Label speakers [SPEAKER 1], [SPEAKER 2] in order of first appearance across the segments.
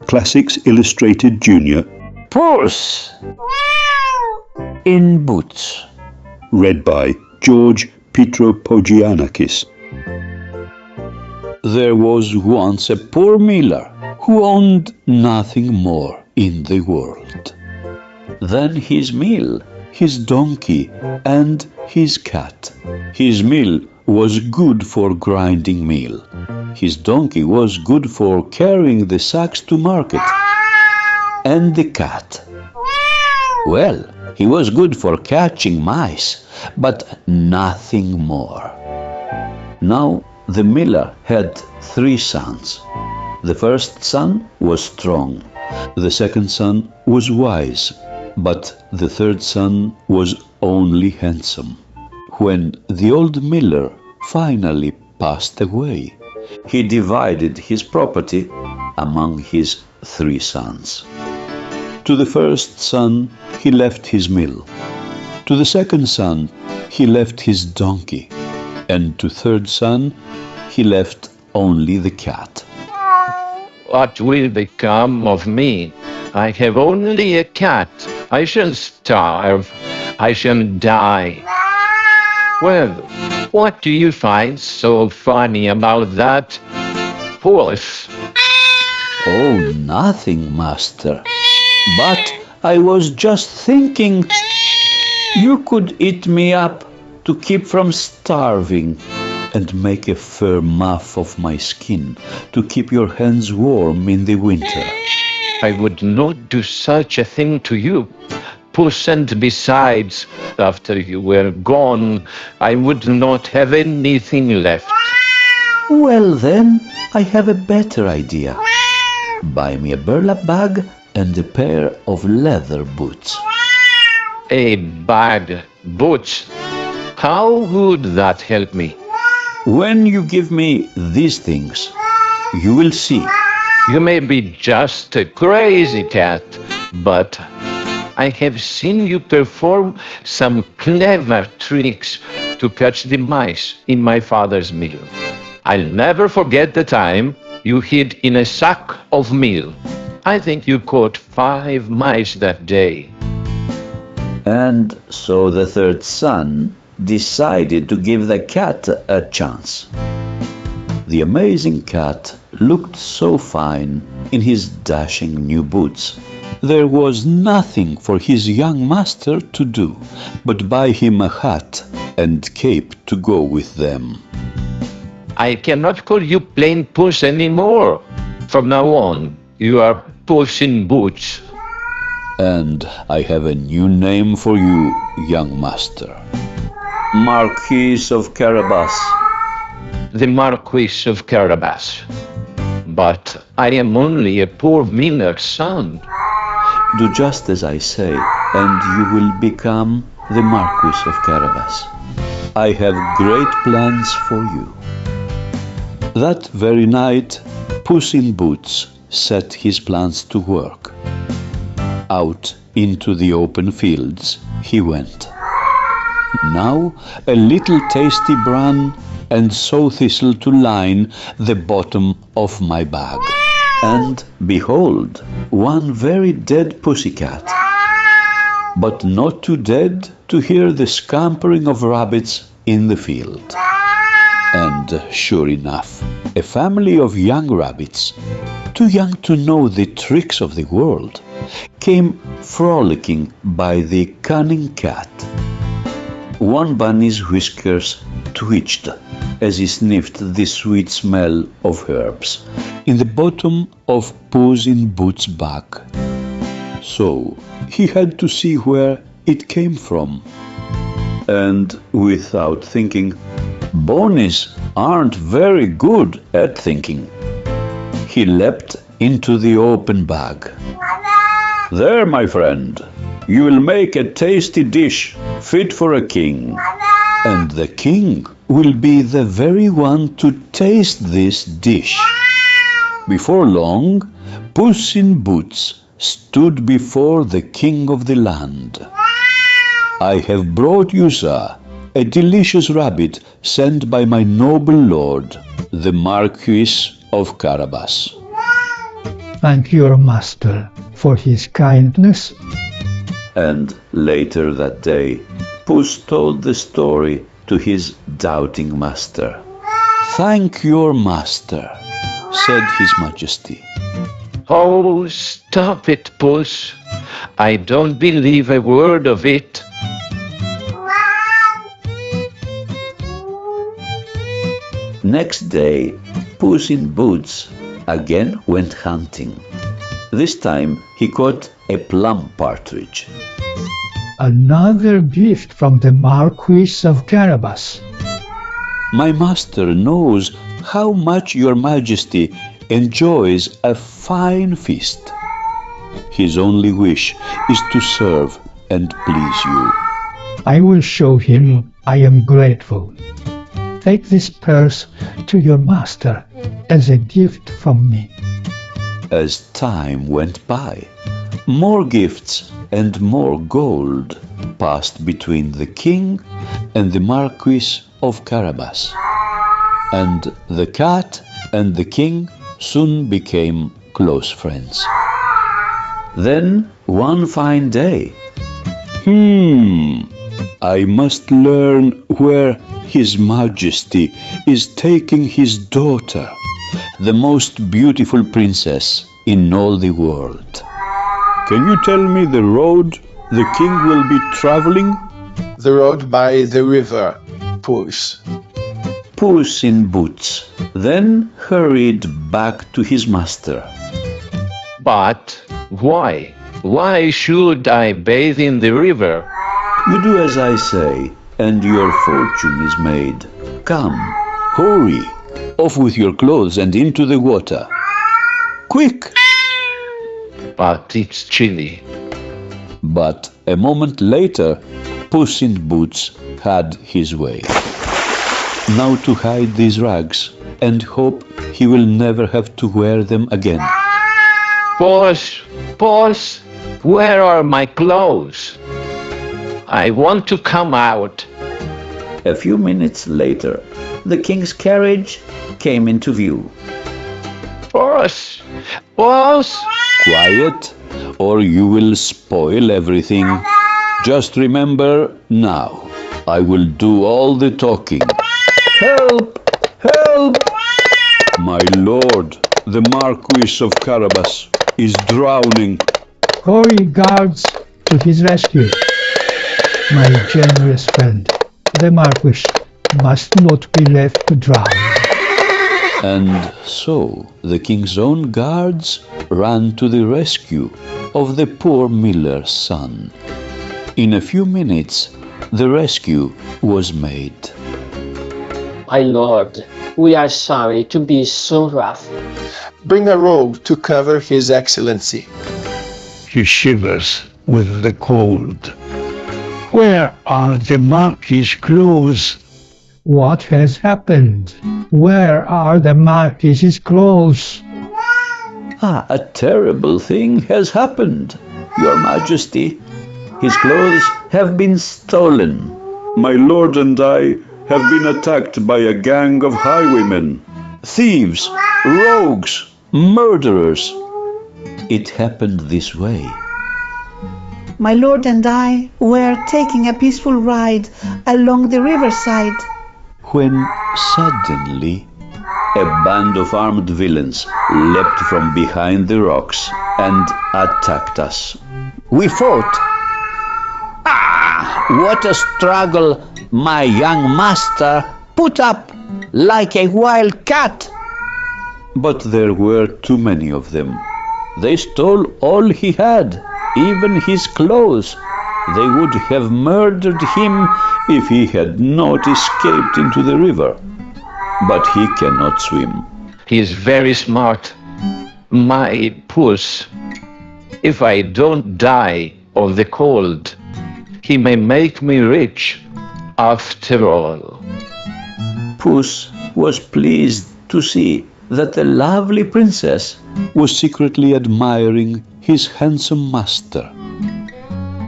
[SPEAKER 1] Classics Illustrated Junior.
[SPEAKER 2] Puss in Boots.
[SPEAKER 1] Read by George Pitropogiannakis.
[SPEAKER 2] There was once a poor miller who owned nothing more in the world than his mill, his donkey, and his cat. His mill was good for grinding meal. His donkey was good for carrying the sacks to market. And the cat? Well, he was good for catching mice, but nothing more. Now the miller had 3 sons. The first son was strong, the second son was wise, but the third son was only handsome. When the old miller finally passed away, he divided his property among his 3 sons. To the first son he left his mill, to the second son he left his donkey, and to third son he left only the cat.
[SPEAKER 3] What will become of me? I have only a cat. I shall starve. I shall die. Well, what do you find so funny about that? Puss?
[SPEAKER 2] Oh, nothing, master. But I was just thinking you could eat me up to keep from starving, and make a fur muff of my skin to keep your hands warm in the winter.
[SPEAKER 3] I would not do such a thing to you, Puss, and besides, after you were gone, I would not have anything left.
[SPEAKER 2] Well then, I have a better idea. Buy me a burlap bag and a pair of leather boots.
[SPEAKER 3] A bag, boots? How would that help me?
[SPEAKER 2] When you give me these things, you will see.
[SPEAKER 3] You may be just a crazy cat, but I have seen you perform some clever tricks to catch the mice in my father's mill. I'll never forget the time you hid in a sack of meal. I think you caught 5 mice that day.
[SPEAKER 2] And so the third son decided to give the cat a chance. The amazing cat looked so fine in his dashing new boots. There was nothing for his young master to do but buy him a hat and cape to go with them.
[SPEAKER 3] I cannot call you plain Puss anymore. From now on, you are Puss in Boots.
[SPEAKER 2] And I have a new name for you, young master. Marquis of Carabas.
[SPEAKER 3] The Marquis of Carabas. But I am only a poor miller's son.
[SPEAKER 2] Do just as I say, and you will become the Marquis of Carabas. I have great plans for you. That very night, Puss in Boots set his plans to work. Out into the open fields he went. Now a little tasty bran and sow thistle to line the bottom of my bag. And behold, one very dead pussycat, but not too dead to hear the scampering of rabbits in the field. And sure enough, a family of young rabbits, too young to know the tricks of the world, came frolicking by the cunning cat. One bunny's whiskers twitched as he sniffed the sweet smell of herbs in the bottom of Puss in Boots' bag. So he had to see where it came from. And without thinking, Bonnies aren't very good at thinking, he leapt into the open bag. There, my friend, you will make a tasty dish fit for a king. And the king will be the very one to taste this dish. Before long, Puss in Boots stood before the king of the land. I have brought you, sir, a delicious rabbit sent by my noble lord, the Marquis of Carabas.
[SPEAKER 4] thank your master for his kindness.
[SPEAKER 2] And later that day, Puss told the story to his doubting master. "Thank your master," said His Majesty.
[SPEAKER 3] Oh, stop it, Puss. I don't believe a word of it.
[SPEAKER 2] Next day, Puss in Boots again went hunting. This time he caught a plum partridge.
[SPEAKER 4] Another gift from the Marquis of Carabas.
[SPEAKER 2] "My master knows how much your Majesty enjoys a fine feast. His only wish is to serve and please you."
[SPEAKER 4] I will show him I am grateful. Take this purse to your master as a gift from me.
[SPEAKER 2] As time went by, more gifts and more gold passed between the king and the Marquis of Carabas. And the cat and the king soon became close friends. Then, one fine day, I must learn where His Majesty is taking his daughter, the most beautiful princess in all the world.
[SPEAKER 1] Can you tell me the road the king will be traveling?
[SPEAKER 5] The road by the river, Puss.
[SPEAKER 2] Puss in Boots then hurried back to his master.
[SPEAKER 3] But why? Why should I bathe in the river?
[SPEAKER 2] "You do as I say, and your fortune is made. Come, hurry, off with your clothes and into the water. Quick!"
[SPEAKER 3] But it's chilly.
[SPEAKER 2] But a moment later, Puss in Boots had his way. Now to hide these rags and hope he will never have to wear them again.
[SPEAKER 3] Puss, Puss, where are my clothes? I want to come out.
[SPEAKER 2] A few minutes later, the king's carriage came into view.
[SPEAKER 3] Puss, Puss!
[SPEAKER 2] Quiet, or you will spoil everything. Just remember now, I will do all the talking. Help! Help! My lord, the Marquis of Carabas, is drowning.
[SPEAKER 4] Hurry, guards, to his rescue. My generous friend, the Marquis, must not be left to drown.
[SPEAKER 2] And so the king's own guards ran to the rescue of the poor miller's son. In a few minutes, the rescue was made.
[SPEAKER 6] My lord, we are sorry to be so rough.
[SPEAKER 5] Bring a robe to cover His Excellency.
[SPEAKER 7] He shivers with the cold. Where are the Marquis' clothes?
[SPEAKER 4] What has happened? Where are the Marquis's clothes?
[SPEAKER 2] A terrible thing has happened, Your Majesty. His clothes have been stolen.
[SPEAKER 1] My lord and I have been attacked by a gang of highwaymen.
[SPEAKER 2] Thieves, rogues, murderers. It happened this way.
[SPEAKER 8] My lord and I were taking a peaceful ride along the riverside,
[SPEAKER 2] When suddenly a band of armed villains leapt from behind the rocks and attacked us. We fought. What a struggle my young master put up like a wild cat. But there were too many of them. They stole all he had, even his clothes. They would have murdered him if he had not escaped into the river. But he cannot swim.
[SPEAKER 3] He is very smart. My Puss. If I don't die of the cold, he may make me rich after all.
[SPEAKER 2] Puss was pleased to see that the lovely princess was secretly admiring his handsome master.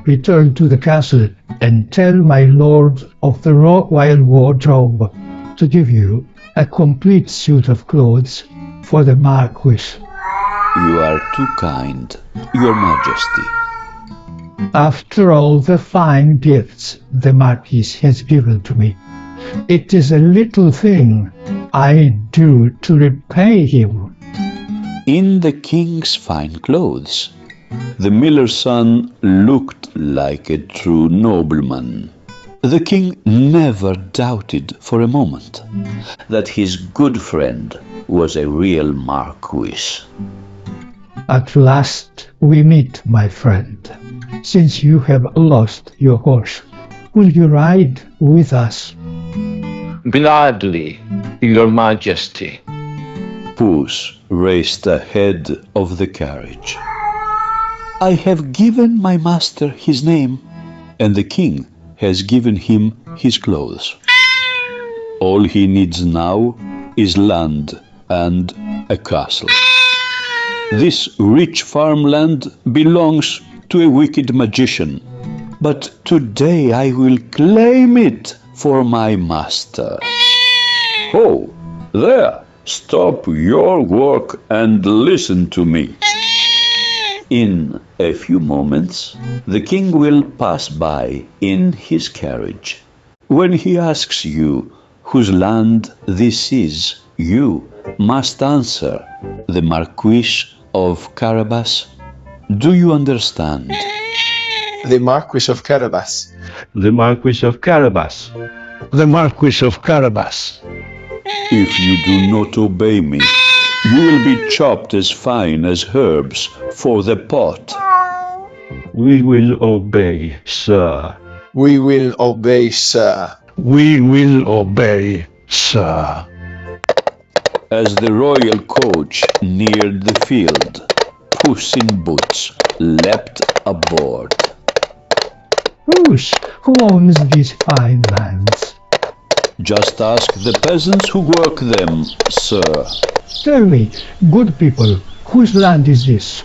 [SPEAKER 4] Return to the castle and tell my lord of the royal wardrobe to give you a complete suit of clothes for the Marquis.
[SPEAKER 2] You are too kind, Your Majesty.
[SPEAKER 4] After all the fine gifts the Marquis has given to me, it is a little thing I do to repay him.
[SPEAKER 2] In the king's fine clothes, the miller's son looked like a true nobleman. The king never doubted for a moment that his good friend was a real marquis.
[SPEAKER 4] At last we meet, my friend. Since you have lost your horse, will you ride with us?
[SPEAKER 3] Gladly, Your Majesty.
[SPEAKER 2] Puss raced ahead of the carriage. I have given my master his name, and the king has given him his clothes. All he needs now is land and a castle. This rich farmland belongs to a wicked magician, but today I will claim it for my master.
[SPEAKER 1] Oh, there! Stop your work and listen to me.
[SPEAKER 2] In a few moments, the king will pass by in his carriage. When he asks you whose land this is, you must answer, the Marquis of Carabas. Do you understand?
[SPEAKER 5] The Marquis of Carabas.
[SPEAKER 7] The Marquis of Carabas. The Marquis of Carabas.
[SPEAKER 2] If you do not obey me, you will be chopped as fine as herbs for the pot.
[SPEAKER 7] We will obey, sir.
[SPEAKER 5] We will obey, sir.
[SPEAKER 7] We will obey, sir.
[SPEAKER 2] As the royal coach neared the field, Puss in Boots leapt aboard.
[SPEAKER 4] Who owns these fine lands?
[SPEAKER 2] Just ask the peasants who work them, sir.
[SPEAKER 4] Tell me, good people, whose land is this?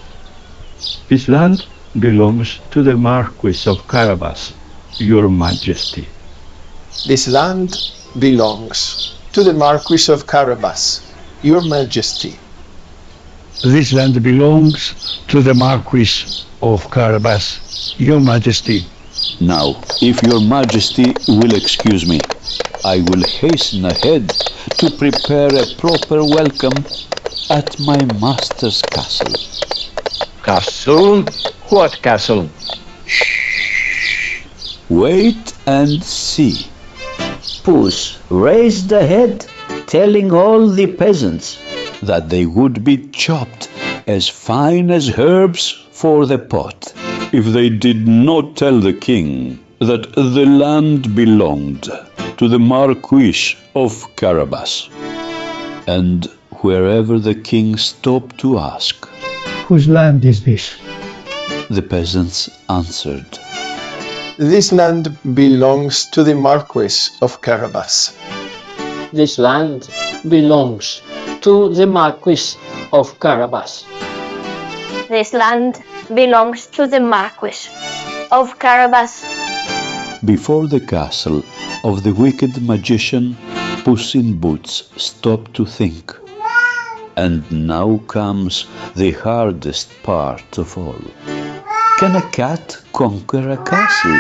[SPEAKER 7] This land belongs to the Marquis of Carabas, Your Majesty.
[SPEAKER 5] This land belongs to the Marquis of Carabas, Your Majesty.
[SPEAKER 7] This land belongs to the Marquis of Carabas, Your Majesty.
[SPEAKER 2] Now, if Your Majesty will excuse me, I will hasten ahead to prepare a proper welcome at my master's castle.
[SPEAKER 3] Castle? What castle?
[SPEAKER 2] Wait and see.
[SPEAKER 9] Puss raced ahead, telling all the peasants
[SPEAKER 2] That they would be chopped as fine as herbs for the pot,
[SPEAKER 1] If they did not tell the king that the land belonged to the Marquis of Carabas.
[SPEAKER 2] and wherever the king stopped to ask,
[SPEAKER 4] Whose land is this?
[SPEAKER 2] the peasants answered,
[SPEAKER 5] This land belongs to the Marquis of Carabas.
[SPEAKER 6] This land belongs to the Marquis of Carabas.
[SPEAKER 10] This land belongs to the Marquis of Carabas.
[SPEAKER 2] Before the castle of the wicked magician, Puss in Boots stopped to think. And now comes the hardest part of all. Can a cat conquer a castle?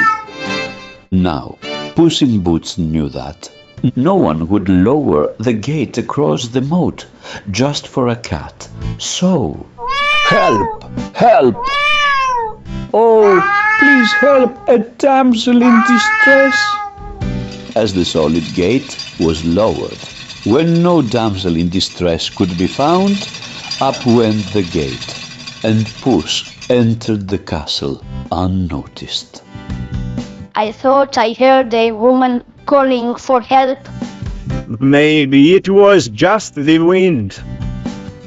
[SPEAKER 2] Now, Puss in Boots knew that no one would lower the gate across the moat just for a cat. So, help! Help! Oh, please help a damsel in distress! As the solid gate was lowered, when no damsel in distress could be found, up went the gate, and Puss entered the castle unnoticed.
[SPEAKER 10] I thought I heard a woman calling for help.
[SPEAKER 11] Maybe it was just the wind.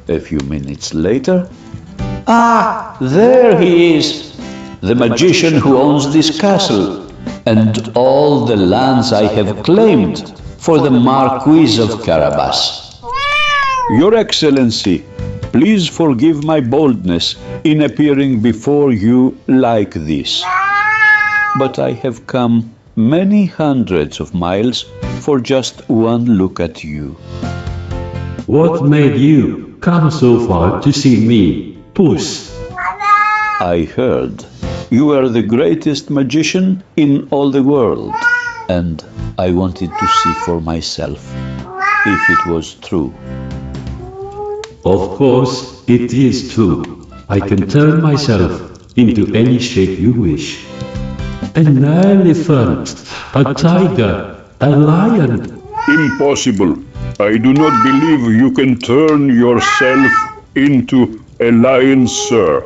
[SPEAKER 2] A few minutes later, there he is, the magician who owns this castle, and all the lands I have claimed for the Marquis of Carabas.
[SPEAKER 1] Your Excellency, please forgive my boldness in appearing before you like this.
[SPEAKER 2] But I have come many hundreds of miles for just one look at you.
[SPEAKER 12] What made you come so far to see me?
[SPEAKER 2] Puss, I heard you were the greatest magician in all the world, and I wanted to see for myself if it was true.
[SPEAKER 12] Of course, it is true. I can turn myself into any shape you wish. An elephant, a tiger, a lion.
[SPEAKER 1] Impossible. I do not believe you can turn yourself into a lion, sir.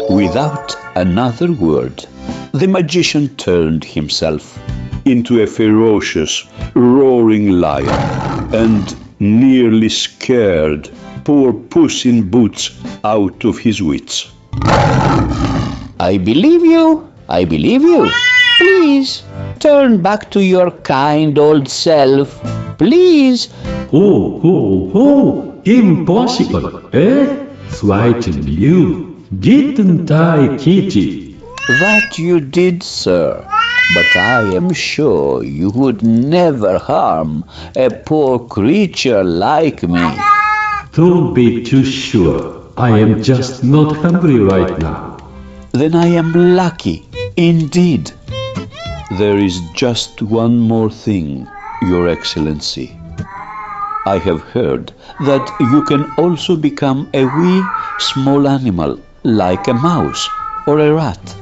[SPEAKER 2] Without another word, the magician turned himself into a ferocious, roaring lion and nearly scared poor Puss in Boots out of his wits.
[SPEAKER 9] I believe you. I believe you. Please, turn back to your kind old self. Please.
[SPEAKER 12] Oh, impossible, eh? Frighten you, didn't I, Kitty?
[SPEAKER 9] That you did, sir. But I am sure you would never harm a poor creature like me.
[SPEAKER 12] Don't be too sure. I am just not hungry right now.
[SPEAKER 2] Then I am lucky, indeed. There is just one more thing, Your Excellency. I have heard that you can also become a wee, small animal, like a mouse or a rat.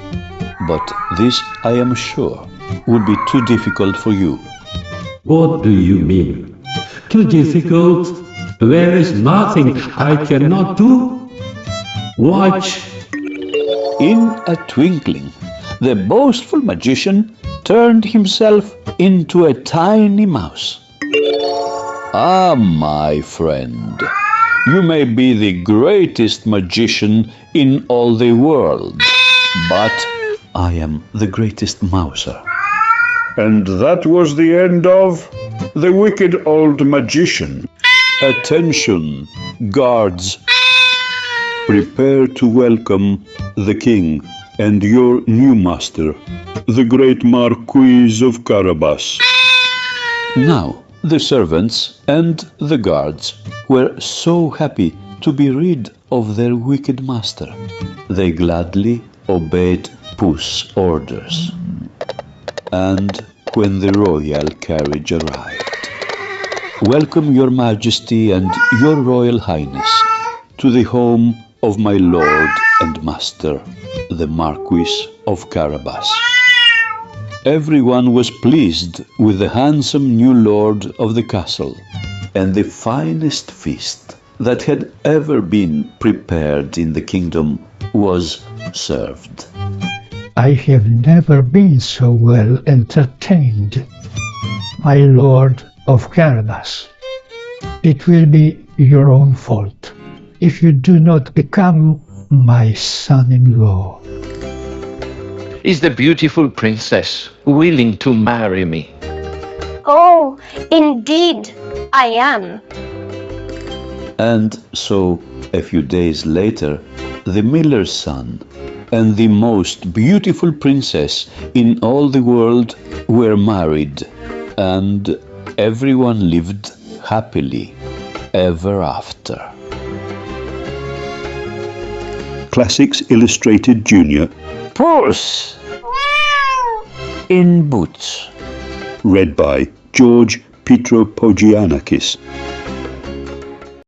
[SPEAKER 2] But this, I am sure, would be too difficult for you.
[SPEAKER 12] What do you mean? Too difficult? There is nothing I cannot do. Watch.
[SPEAKER 2] In a twinkling, the boastful magician turned himself into a tiny mouse. Ah, my friend, you may be the greatest magician in all the world, but I am the greatest mouser.
[SPEAKER 1] And that was the end of The Wicked Old Magician.
[SPEAKER 2] Attention, guards. Prepare to welcome the king and your new master,
[SPEAKER 1] the great Marquis of Carabas.
[SPEAKER 2] Now, the servants and the guards were so happy to be rid of their wicked master. They gladly obeyed Puss' orders. And when the royal carriage arrived, "Welcome, Your Majesty and Your Royal Highness, to the home of my lord and master, the Marquis of Carabas." Everyone was pleased with the handsome new lord of the castle, and the finest feast that had ever been prepared in the kingdom was served.
[SPEAKER 4] I have never been so well entertained, my lord of Carabas. It will be your own fault if you do not become my son-in-law.
[SPEAKER 3] Is the beautiful princess willing to marry me?
[SPEAKER 10] Oh, indeed, I am.
[SPEAKER 2] And so, a few days later, the miller's son and the most beautiful princess in all the world were married, and everyone lived happily ever after.
[SPEAKER 1] Classics Illustrated Junior.
[SPEAKER 9] Puss in Boots.
[SPEAKER 1] Read by George Pitropogiannakis.